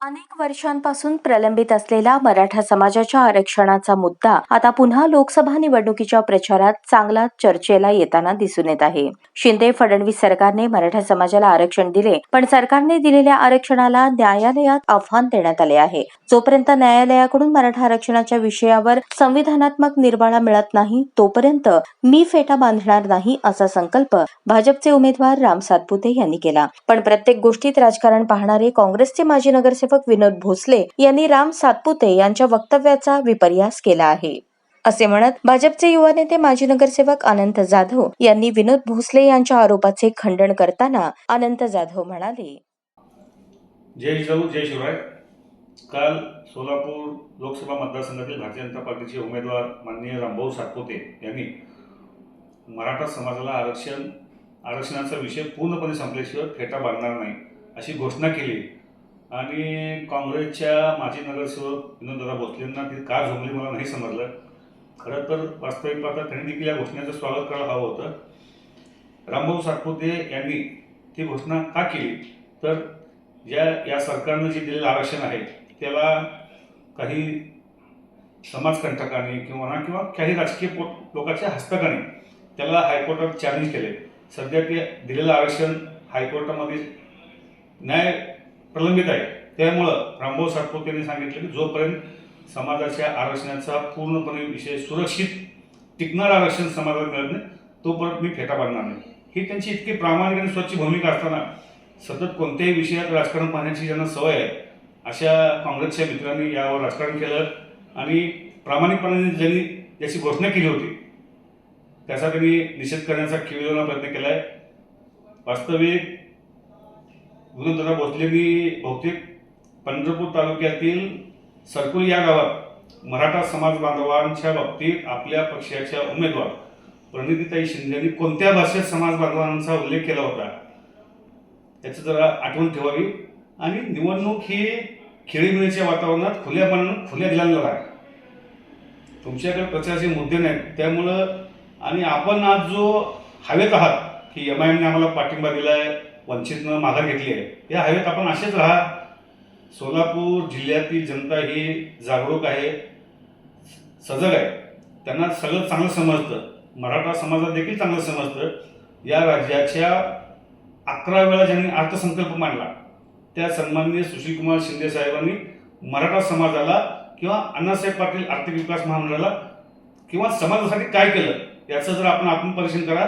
अनेक वर्षांपासून प्रलंबित असलेला मराठा समाजाच्या आरक्षणाचा मुद्दा आता पुन्हा लोकसभा निवडणुकीच्या प्रचारात चांगला चर्चेला येताना दिसून येत आहे. शिंदे फडणवीस सरकारने मराठा समाजाला आरक्षण दिले, पण सरकारने दिलेल्या आरक्षणाला न्यायालयात आव्हान देण्यात आले आहे. जोपर्यंत न्यायालयाकडून मराठा आरक्षणाच्या विषयावर संविधानात्मक निर्वाळा मिळत नाही, तोपर्यंत मी फेटा बांधणार नाही असा संकल्प भाजपचे उमेदवार राम सातपुते यांनी केला. पण प्रत्येक गोष्टीत राजकारण पाहणारे काँग्रेसचे माजी नगरसेवक विनोद भोसले यांनी राम सातपुते यांच्या वक्तव्याचा विपर्यास केला आहे. असे म्हणत भाजपचे युवा नेते माजी नगरसेवक अनंत जाधव यांनी विनोद भोसले यांच्या आरोपाचे खंडन करताना अनंत जाधव म्हणाले, जय जिजाऊ जय शिवराय. काल सोलापूर लोकसभा मतदारसंघातील भारतीय जनता पार्टीचे उमेदवार माननीय रामभाऊ सातपुते यांनी मराठा समाजाला आरक्षणाचा विषय पूर्णपणे संपल्याशिवाय फेटा बांधणार नाही अशी घोषणा केली आणि काँग्रेसच्या माजी नगरसेवक विनोददादा भोसलेंना ती का झोंबली मला नाही समजलं. खरं तर वास्तविक पाहता त्यांनी देखील या घोषणेचं स्वागत करायला हवं होतं. रामभाऊ सातपुते यांनी ती घोषणा का केली तर या सरकारनं जे दिलेलं आरक्षण आहे त्याला काही समाजकंटकांनी किंवा काही राजकीय लोकांच्या हस्तकाने त्याला हायकोर्टात चॅलेंज केले. सध्या ते दिलेलं आरक्षण हायकोर्टामध्ये न्याय प्रलंबित आहे. त्यामुळं रामभाऊ सातपुते यांनी सांगितलं की जोपर्यंत समाजाच्या आरक्षणाचा पूर्णपणे विषय सुरक्षित टिकणारं आरक्षण समाजाला मिळत नाही तोपर्यंत मी फेटा बांधणार नाही. ही त्यांची इतकी प्रामाणिक आणि स्वच्छ भूमिका असताना सतत कोणत्याही विषयात राजकारण पाहण्याची ज्यांना सवय आहे अशा काँग्रेसच्या मित्रांनी यावर राजकारण केलं आणि प्रामाणिकपणे ज्यांनी याची घोषणा केली होती त्याचा त्यांनी निषेध करण्याचा खिळवण्याचा प्रयत्न केला आहे. वास्तविक विनोददादा भोसलेंनी बहुतेक पंढरपूर तालुक्यातील सरकुल या गावात मराठा समाज बांधवांच्या बाबतीत आपल्या पक्षाच्या उमेदवार प्रणितीताई शिंदे यांनी कोणत्या भाषेत समाज बांधवांचा उल्लेख केला होता याचं जरा आठवण ठेवावी. आणि निवडणूक ही खेळीमेळीच्या वातावरणात खुल्या मनानं खुल्या दिलांना आहे. तुमच्याकडे प्रचाराचे मुद्दे नाहीत. त्यामुळं आणि आपण आज जो हवेत आहात की MIMने आम्हाला पाठिंबा दिला आहे, वंचितनं माघार घेतली आहे, या हवेत आपण असेच राहा. सोलापूर जिल्ह्यातील जनता ही जागरूक आहे, सजग आहे. त्यांना सगळं चांगलं समजतं. मराठा समाजात देखील चांगलं समजतं. या राज्याच्या 11 वेळा ज्यांनी अर्थसंकल्प मांडला त्या सन्माननीय सुशीलकुमार शिंदे साहेबांनी मराठा समाजाला किंवा अण्णासाहेब पाटील आर्थिक विकास महामंडळाला किंवा समाजासाठी काय केलं याचं जर आपण आत्मपरीक्षण करा.